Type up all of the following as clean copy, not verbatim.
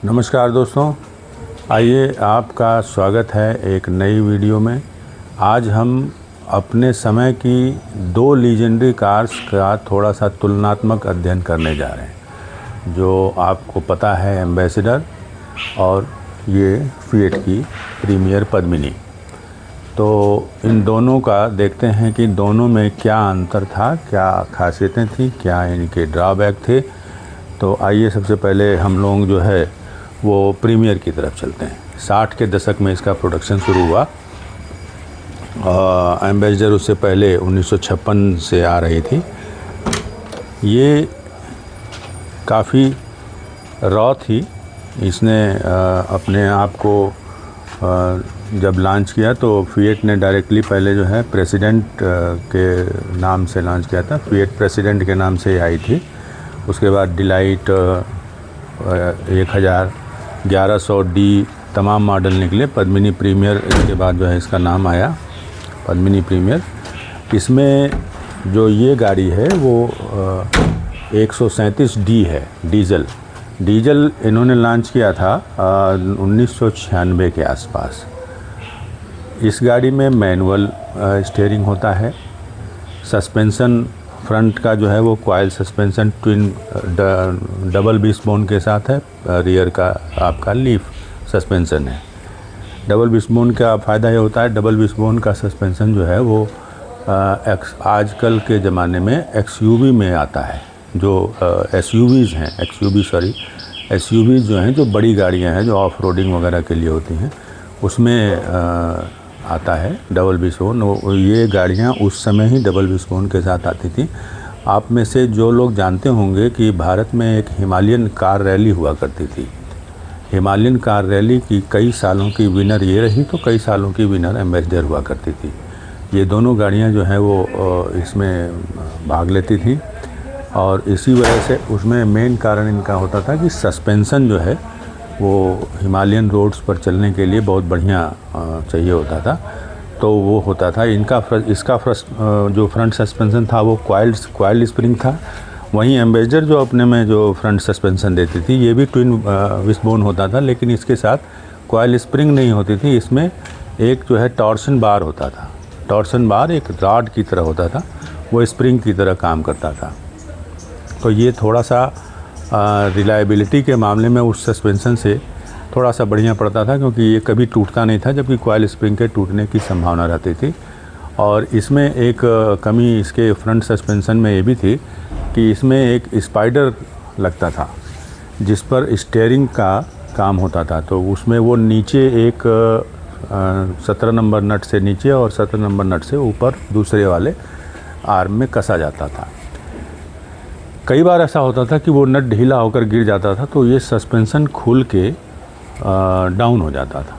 नमस्कार दोस्तों, आइए आपका स्वागत है एक नई वीडियो में। आज हम अपने समय की दो लीजेंडरी कार्स का थोड़ा सा तुलनात्मक अध्ययन करने जा रहे हैं, जो आपको पता है एम्बेसडर और ये फिएट की प्रीमियर पद्मिनी। तो इन दोनों का देखते हैं कि दोनों में क्या अंतर था, क्या खासियतें थी, क्या इनके ड्रॉबैक थे। तो आइए सबसे पहले हम लोग जो है वो प्रीमियर की तरफ चलते हैं। 60 के दशक में इसका प्रोडक्शन शुरू हुआ। एम्बेसडर उससे पहले 1956 से आ रही थी। ये काफ़ी रॉ थी। इसने अपने आप को जब लॉन्च किया तो फिएट ने डायरेक्टली पहले जो है प्रेसिडेंट के नाम से लॉन्च किया था। फिएट प्रेसिडेंट के नाम से आई थी। उसके बाद डिलाइट 1000 1100D तमाम मॉडल निकले। पद्मिनी प्रीमियर इसके बाद जो है इसका नाम आया पद्मिनी प्रीमियर। इसमें जो ये गाड़ी है वो 137D है, डीजल इन्होंने लॉन्च किया था 1996 के आसपास। इस गाड़ी में मैनुअल स्टीयरिंग होता है। सस्पेंशन फ्रंट का जो है वो coil suspension twin double wishbone के साथ है। रियर का आपका लीफ सस्पेंशन है। डबल विशबोन का फ़ायदा ये होता है, डबल विशबोन का सस्पेंशन जो है वो आजकल के ज़माने में एक्सयूवी में आता है। जो एसयूवीज़ हैं, एसयूवीज़ जो हैं, जो बड़ी गाड़ियां हैं, जो ऑफ रोडिंग वगैरह के लिए होती हैं, उसमें आता है डबल विशबोन। ये गाड़ियाँ उस समय ही डबल विशबोन के साथ आती थी। आप में से जो लोग जानते होंगे कि भारत में एक हिमालयन कार रैली हुआ करती थी। हिमालयन कार रैली की कई सालों की विनर ये रही, तो कई सालों की विनर एम्बेसडर हुआ करती थी। ये दोनों गाड़ियाँ जो हैं वो इसमें भाग लेती थी। और इसी वजह से उसमें मेन कारण इनका होता था कि सस्पेंशन जो है वो हिमालयन रोड्स पर चलने के लिए बहुत बढ़िया चाहिए होता था। तो वो होता था इसका जो फ्रंट सस्पेंशन था वो कॉइल्ड स्प्रिंग था। वहीं एम्बेसडर जो अपने में जो फ्रंट सस्पेंशन देती थी, ये भी ट्विन विशबोन होता था, लेकिन इसके साथ कॉइल स्प्रिंग नहीं होती थी। इसमें एक जो है टॉर्सन बार होता था। टॉर्सन बार एक रॉड की तरह होता था, वो स्प्रिंग की तरह काम करता था। तो ये थोड़ा सा रिलायबिलिटी के मामले में उस सस्पेंशन से थोड़ा सा बढ़िया पड़ता था, क्योंकि ये कभी टूटता नहीं था, जबकि कॉइल स्प्रिंग के टूटने की संभावना रहती थी। और इसमें एक कमी इसके फ्रंट सस्पेंशन में ये भी थी कि इसमें एक स्पाइडर लगता था, जिस पर स्टीयरिंग का काम होता था। तो उसमें वो नीचे एक 17 नंबर नट से नीचे और 17 नंबर नट से ऊपर दूसरे वाले आर्म में कसा जाता था। कई बार ऐसा होता था कि वो नट ढीला होकर गिर जाता था, तो ये सस्पेंशन खुल के डाउन हो जाता था।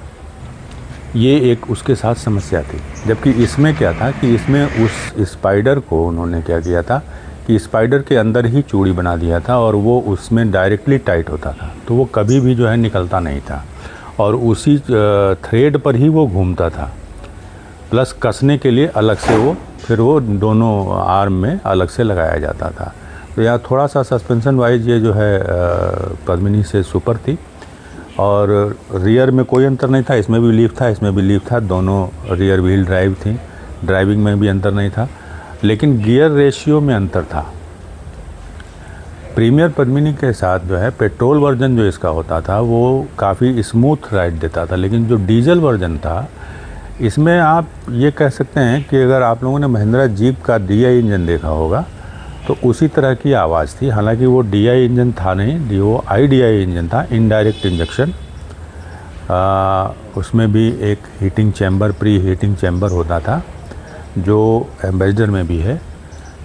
ये एक उसके साथ समस्या थी। जबकि इसमें क्या था कि इसमें उस स्पाइडर को उन्होंने क्या किया था कि स्पाइडर के अंदर ही चूड़ी बना दिया था, और वो उसमें डायरेक्टली टाइट होता था, तो वो कभी भी जो है निकलता नहीं था, और उसी थ्रेड पर ही वो घूमता था। प्लस कसने के लिए अलग से वो दोनों आर्म में अलग से लगाया जाता था। तो यहाँ थोड़ा सा सस्पेंशन वाइज ये जो है पद्मिनी से सुपर थी। और रियर में कोई अंतर नहीं था, इसमें भी लीफ था, इसमें भी लीफ था। दोनों रियर व्हील ड्राइव थी। ड्राइविंग में भी अंतर नहीं था, लेकिन गियर रेशियो में अंतर था। प्रीमियर पद्मिनी के साथ जो है पेट्रोल वर्जन जो इसका होता था वो काफ़ी स्मूथ राइड देता था, लेकिन जो डीजल वर्जन था इसमें आप ये कह सकते हैं कि अगर आप लोगों ने महिंद्रा जीप का DI इंजन देखा होगा तो उसी तरह की आवाज़ थी। हालांकि वो DI इंजन था नहीं, वो IDI इंजन था, इनडायरेक्ट इंजेक्शन। उसमें भी एक heating chamber, pre heating chamber होता था, जो एम्बेसडर में भी है।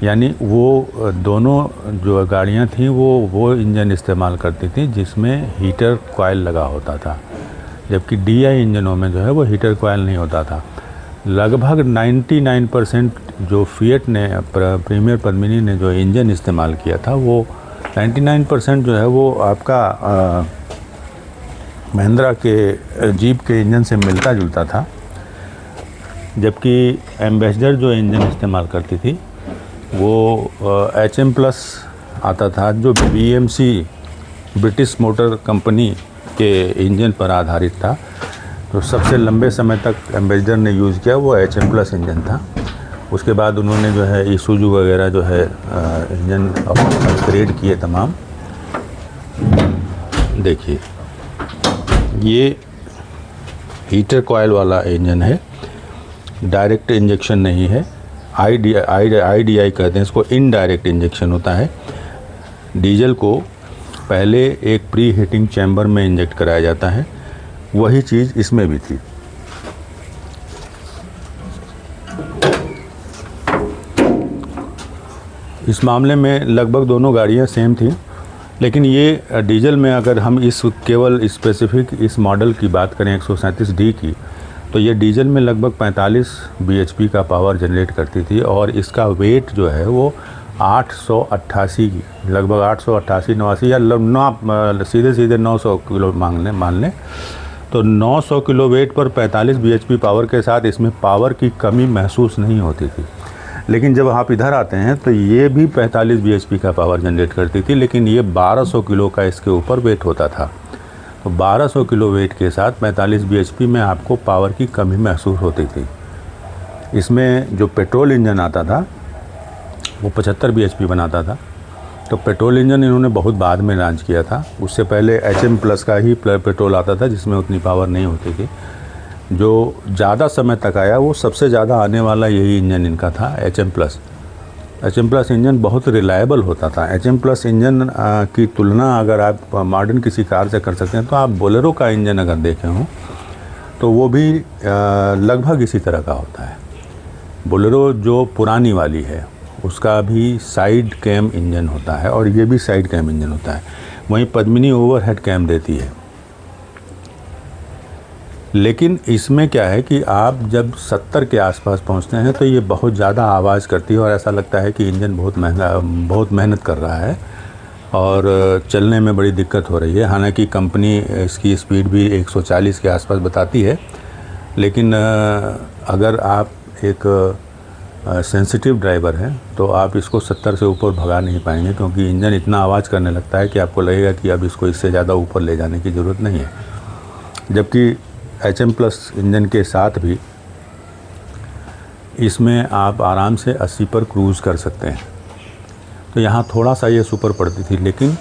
यानी वो दोनों जो गाड़ियां थीं वो इंजन इस्तेमाल करती थी जिसमें हीटर कॉइल लगा होता था, जबकि DI इंजनों में जो है वो हीटर कॉइल नहीं होता था। लगभग 99% जो फिएट ने प्रीमियर पद्मिनी ने जो इंजन इस्तेमाल किया था वो 99% जो है वो आपका महिंद्रा के जीप के इंजन से मिलता जुलता था। जबकि एम्बेसडर जो इंजन इस्तेमाल करती थी वो HM+ आता था, जो BMC ब्रिटिश मोटर कंपनी के इंजन पर आधारित था। तो सबसे लंबे समय तक एम्बेसडर ने यूज़ किया वो HM+ इंजन था। उसके बाद उन्होंने जो है ईसुजू वगैरह जो है इंजन अपग्रेड किए तमाम। देखिए ये हीटर कॉयल वाला इंजन है, डायरेक्ट इंजेक्शन नहीं है। IDI कहते हैं इसको, इनडायरेक्ट इंजेक्शन होता है। डीजल को पहले एक प्री हीटिंग चैम्बर में इंजेक्ट कराया जाता है, वही चीज़ इसमें भी थी। इस मामले में लगभग दोनों गाड़ियाँ सेम थी, लेकिन ये डीजल में अगर हम इस केवल स्पेसिफिक इस मॉडल की बात करें 137D की, तो ये डीजल में लगभग 45 bhp का पावर जनरेट करती थी और इसका वेट जो है वो 888 लगभग 888-89 या सीधे 900 किलो मान लें। तो 900 किलो वेट पर 45 bhp पावर के साथ इसमें पावर की कमी महसूस नहीं होती थी। लेकिन जब आप इधर आते हैं तो ये भी 45 bhp का पावर जनरेट करती थी, लेकिन ये 1200 किलो का इसके ऊपर वेट होता था। तो 1200 किलो वेट के साथ 45 bhp में आपको पावर की कमी महसूस होती थी। इसमें जो पेट्रोल इंजन आता था वो 75 bhp बनाता था। तो पेट्रोल इंजन इन्होंने बहुत बाद में लॉन्च किया था। उससे पहले HM+ का ही पेट्रोल आता था जिसमें उतनी पावर नहीं होती थी। जो ज़्यादा समय तक आया वो सबसे ज़्यादा आने वाला यही इंजन इनका था, HM+। HM+ इंजन बहुत रिलायबल होता था। HM+ इंजन की तुलना अगर आप मॉडर्न किसी कार से कर सकते हैं तो आप बोलेरो का इंजन अगर देखे हों तो वो भी लगभग इसी तरह का होता है। बोलेरो जो पुरानी वाली है उसका भी साइड कैम इंजन होता है और ये भी साइड कैम इंजन होता है। वहीं पद्मिनी ओवरहेड कैम देती है। लेकिन इसमें क्या है कि आप जब 70 के आसपास पहुंचते हैं तो ये बहुत ज़्यादा आवाज़ करती है और ऐसा लगता है कि इंजन बहुत मेहनत कर रहा है और चलने में बड़ी दिक्कत हो रही है। हालांकि कंपनी इसकी स्पीड भी 140 के आसपास बताती है, लेकिन अगर आप एक सेंसिटिव ड्राइवर हैं तो आप इसको 70 से ऊपर भगा नहीं पाएंगे, क्योंकि इंजन इतना आवाज़ करने लगता है कि आपको लगेगा कि अब इसको इससे ज़्यादा ऊपर ले जाने की ज़रूरत नहीं है। जबकि HM+ इंजन के साथ भी इसमें आप आराम से 80 पर क्रूज़ कर सकते हैं। तो यहाँ थोड़ा सा ये सुपर पड़ती थी, लेकिन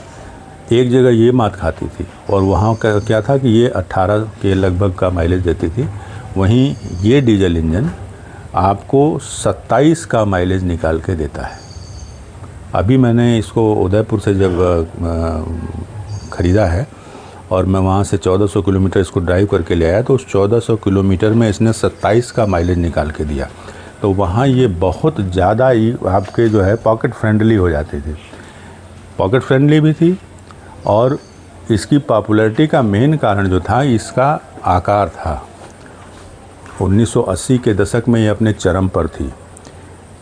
एक जगह ये मात खाती थी और वहाँ का क्या था कि ये 18 के लगभग का माइलेज देती थी। वहीं ये डीजल इंजन आपको 27 का माइलेज निकाल के देता है। अभी मैंने इसको उदयपुर से जब ख़रीदा है और मैं वहाँ से 1400 किलोमीटर इसको ड्राइव करके ले आया, तो उस 1400 किलोमीटर में इसने 27 का माइलेज निकाल के दिया। तो वहाँ ये बहुत ज़्यादा ही आपके जो है पॉकेट फ्रेंडली हो जाती थी। पॉकेट फ्रेंडली भी थी और इसकी पॉपुलैरिटी का मेन कारण जो था इसका आकार था। 1980 के दशक में ये अपने चरम पर थी,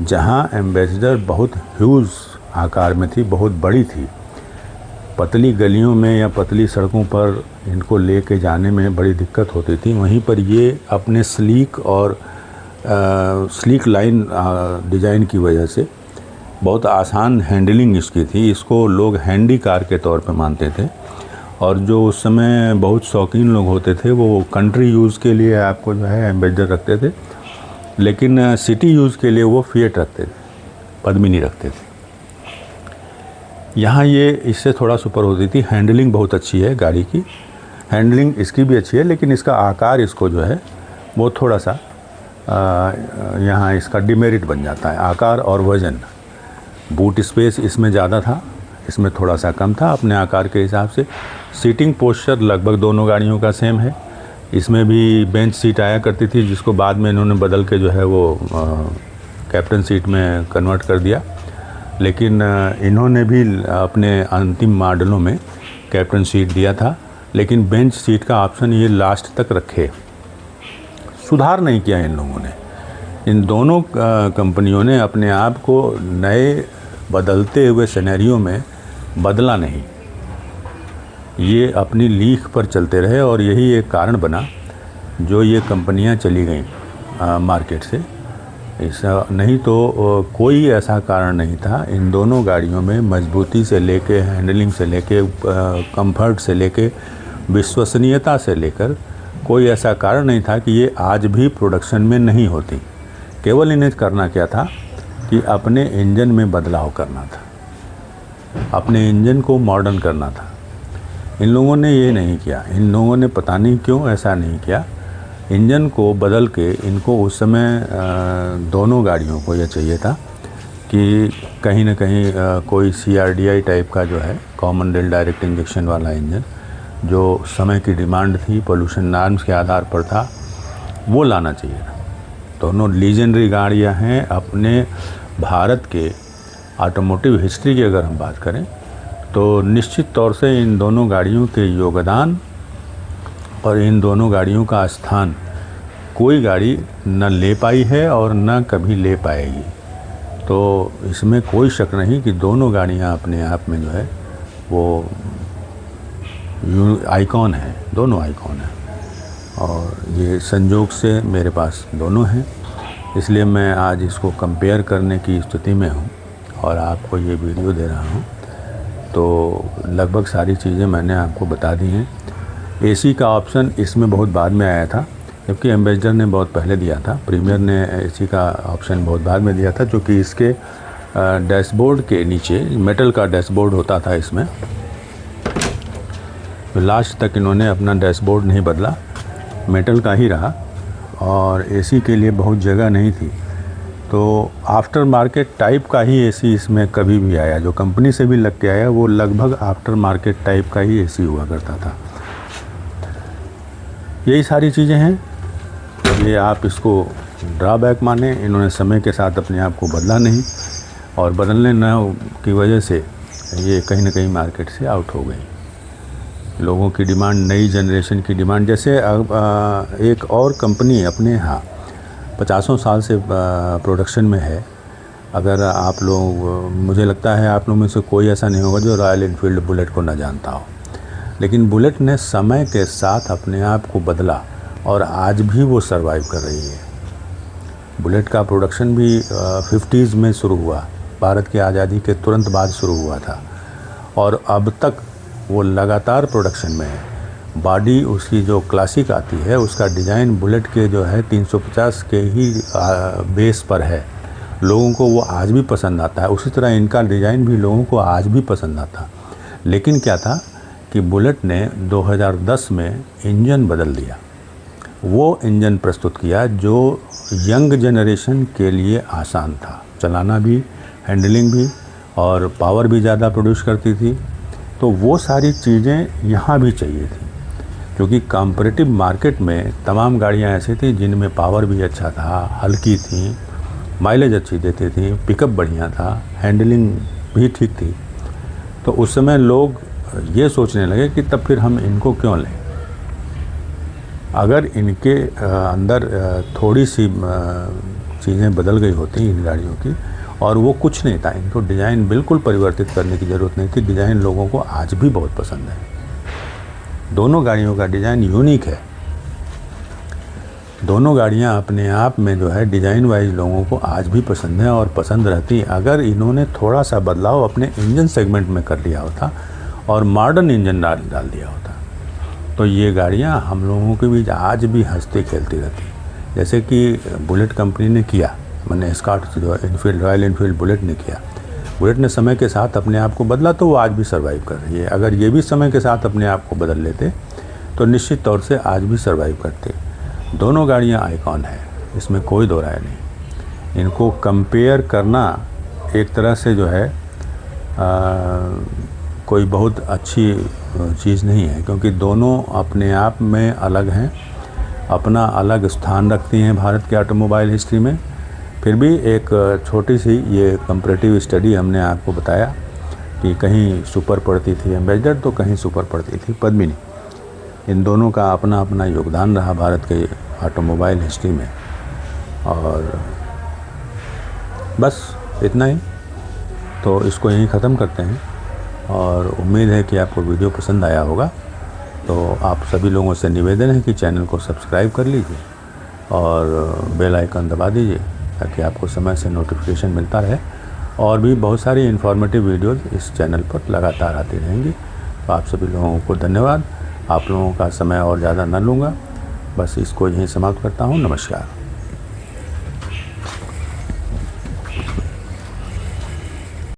जहाँ एम्बेसडर बहुत ह्यूज आकार में थी, बहुत बड़ी थी। पतली गलियों में या पतली सड़कों पर इनको लेके जाने में बड़ी दिक्कत होती थी। वहीं पर ये अपने स्लीक लाइन डिज़ाइन की वजह से बहुत आसान हैंडलिंग इसकी थी। इसको लोग हैंडी कार के तौर पे मानते थे और जो उस समय बहुत शौकीन लोग होते थे वो कंट्री यूज़ के लिए आपको जो है एम्बेसडर रखते थे, लेकिन सिटी यूज़ के लिए वो फिएट रखते थे, पद्मिनी रखते थे। यहाँ ये इससे थोड़ा सुपर होती थी। हैंडलिंग बहुत अच्छी है गाड़ी की, हैंडलिंग इसकी भी अच्छी है, लेकिन इसका आकार इसको जो है वो थोड़ा सा यहाँ इसका डिमेरिट बन जाता है, आकार और वज़न। बूट स्पेस इसमें ज़्यादा था, इसमें थोड़ा सा कम था अपने आकार के हिसाब से। सीटिंग पोस्चर लगभग दोनों गाड़ियों का सेम है। इसमें भी बेंच सीट आया करती थी, जिसको बाद में इन्होंने बदल के जो है वो कैप्टन सीट में कन्वर्ट कर दिया। लेकिन इन्होंने भी अपने अंतिम मॉडलों में कैप्टन सीट दिया था, लेकिन बेंच सीट का ऑप्शन ये लास्ट तक रखे। सुधार नहीं किया इन लोगों ने। इन दोनों कंपनियों ने अपने आप को नए बदलते हुए सिनेरियो में बदला नहीं, ये अपनी लीक पर चलते रहे और यही एक कारण बना जो ये कंपनियां चली गईं मार्केट से। ऐसा नहीं तो कोई ऐसा कारण नहीं था। इन दोनों गाड़ियों में मजबूती से लेके, हैंडलिंग से लेके, कंफर्ट से लेके विश्वसनीयता से लेकर कोई ऐसा कारण नहीं था कि ये आज भी प्रोडक्शन में नहीं होती। केवल इन्हें करना क्या था कि अपने इंजन में बदलाव करना था, अपने इंजन को मॉडर्न करना था। इन लोगों ने ये नहीं किया। इन लोगों ने पता नहीं क्यों ऐसा नहीं किया। इंजन को बदल के इनको उस समय दोनों गाड़ियों को यह चाहिए था कि कहीं ना कहीं कोई CRDI टाइप का जो है, कॉमन रेल डायरेक्ट इंजेक्शन वाला इंजन, जो समय की डिमांड थी, पोल्यूशन नॉर्म्स के आधार पर था, वो लाना चाहिए था। दोनों लीजेंडरी गाड़ियाँ हैं। अपने भारत के ऑटोमोटिव हिस्ट्री की अगर हम बात करें तो निश्चित तौर से इन दोनों गाड़ियों के योगदान और इन दोनों गाड़ियों का स्थान कोई गाड़ी न ले पाई है और न कभी ले पाएगी। तो इसमें कोई शक नहीं कि दोनों गाड़ियां अपने आप में जो है वो आइकॉन है, दोनों आइकॉन हैं। और ये संजोग से मेरे पास दोनों हैं, इसलिए मैं आज इसको कंपेयर करने की स्थिति में हूँ और आपको ये वीडियो दे रहा हूँ। तो लगभग सारी चीज़ें मैंने आपको बता दी हैं। AC का ऑप्शन इसमें बहुत बाद में आया था, जबकि एम्बेसडर ने बहुत पहले दिया था। प्रीमियर ने AC का ऑप्शन बहुत बाद में दिया था, जो कि इसके डैशबोर्ड के नीचे मेटल का डैशबोर्ड होता था। इसमें तो लास्ट तक इन्होंने अपना डैशबोर्ड नहीं बदला, मेटल का ही रहा। और AC के लिए बहुत जगह नहीं थी, तो आफ्टर मार्केट टाइप का ही AC इसमें कभी भी आया। जो कंपनी से भी लग के आया वो लगभग आफ्टर मार्केट टाइप का ही AC हुआ करता था। यही सारी चीज़ें हैं। ये आप इसको ड्रॉबैक माने, इन्होंने समय के साथ अपने आप को बदला नहीं और बदलने न की वजह से ये कहीं ना कहीं मार्केट से आउट हो गई। लोगों की डिमांड, नई जनरेशन की डिमांड, जैसे एक और कंपनी अपने यहाँ 50 साल से प्रोडक्शन में है। अगर आप लोग, मुझे लगता है आप लोग में से कोई ऐसा नहीं होगा जो रॉयल एनफील्ड बुलेट को न जानता हो, लेकिन बुलेट ने समय के साथ अपने आप को बदला और आज भी वो सरवाइव कर रही है। बुलेट का प्रोडक्शन भी 50s में शुरू हुआ, भारत की आज़ादी के तुरंत बाद शुरू हुआ था और अब तक वो लगातार प्रोडक्शन में है। बॉडी उसकी जो क्लासिक आती है, उसका डिज़ाइन बुलेट के जो है 350 के ही बेस पर है। लोगों को वो आज भी पसंद आता है। उसी तरह इनका डिज़ाइन भी लोगों को आज भी पसंद आता। लेकिन क्या था कि बुलेट ने 2010 में इंजन बदल दिया। वो इंजन प्रस्तुत किया जो यंग जनरेशन के लिए आसान था, चलाना भी, हैंडलिंग भी और पावर भी ज़्यादा प्रोड्यूस करती थी। तो वो सारी चीज़ें यहाँ भी चाहिए थी, क्योंकि कॉम्पिटिटिव मार्केट में तमाम गाड़ियाँ ऐसी थी जिनमें पावर भी अच्छा था, हल्की थी, माइलेज अच्छी देती थी, पिकअप बढ़िया था, हैंडलिंग भी ठीक थी। तो उस समय लोग ये सोचने लगे कि तब फिर हम इनको क्यों लें। अगर इनके अंदर थोड़ी सी चीज़ें बदल गई होती इन गाड़ियों की, और वो कुछ नहीं था, इनको डिज़ाइन बिल्कुल परिवर्तित करने की ज़रूरत नहीं थी। डिज़ाइन लोगों को आज भी बहुत पसंद है। दोनों गाड़ियों का डिज़ाइन यूनिक है। दोनों गाड़ियां अपने आप में जो है डिज़ाइन वाइज लोगों को आज भी पसंद है और पसंद रहती। अगर इन्होंने थोड़ा सा बदलाव अपने इंजन सेगमेंट में कर लिया होता और मॉडर्न इंजन डाल दिया होता, तो ये गाड़ियां हम लोगों के बीच आज भी हंसती खेलती रहती, जैसे कि बुलेट कंपनी ने किया। मैंने स्कॉट जो इनफील्ड, रॉयल इनफील्ड बुलेट ने किया। बुलेट ने समय के साथ अपने आप को बदला तो वो आज भी सर्वाइव कर रही है। अगर ये भी समय के साथ अपने आप को बदल लेते तो निश्चित तौर से आज भी सर्वाइव करते। दोनों गाड़ियां आइकॉन है, इसमें कोई दो राय नहीं। इनको कंपेयर करना एक तरह से जो है कोई बहुत अच्छी चीज़ नहीं है, क्योंकि दोनों अपने आप में अलग हैं, अपना अलग स्थान रखती हैं भारत के ऑटोमोबाइल हिस्ट्री में। फिर भी एक छोटी सी ये कंपैरेटिव स्टडी हमने आपको बताया कि कहीं सुपर पड़ती थी एम्बेसडर तो कहीं सुपर पड़ती थी पद्मिनी। इन दोनों का अपना अपना योगदान रहा भारत के ऑटोमोबाइल हिस्ट्री में। और बस इतना ही, तो इसको यहीं ख़त्म करते हैं और उम्मीद है कि आपको वीडियो पसंद आया होगा। तो आप सभी लोगों से निवेदन है कि चैनल को सब्सक्राइब कर लीजिए और बेल आइकन दबा दीजिए ताकि आपको समय से नोटिफिकेशन मिलता रहे। और भी बहुत सारी इन्फॉर्मेटिव वीडियोज़ इस चैनल पर लगातार आती रहेंगी। तो आप सभी लोगों को धन्यवाद। आप लोगों का समय और ज़्यादा न लूँगा, बस इसको यहीं समाप्त करता हूँ। नमस्कार।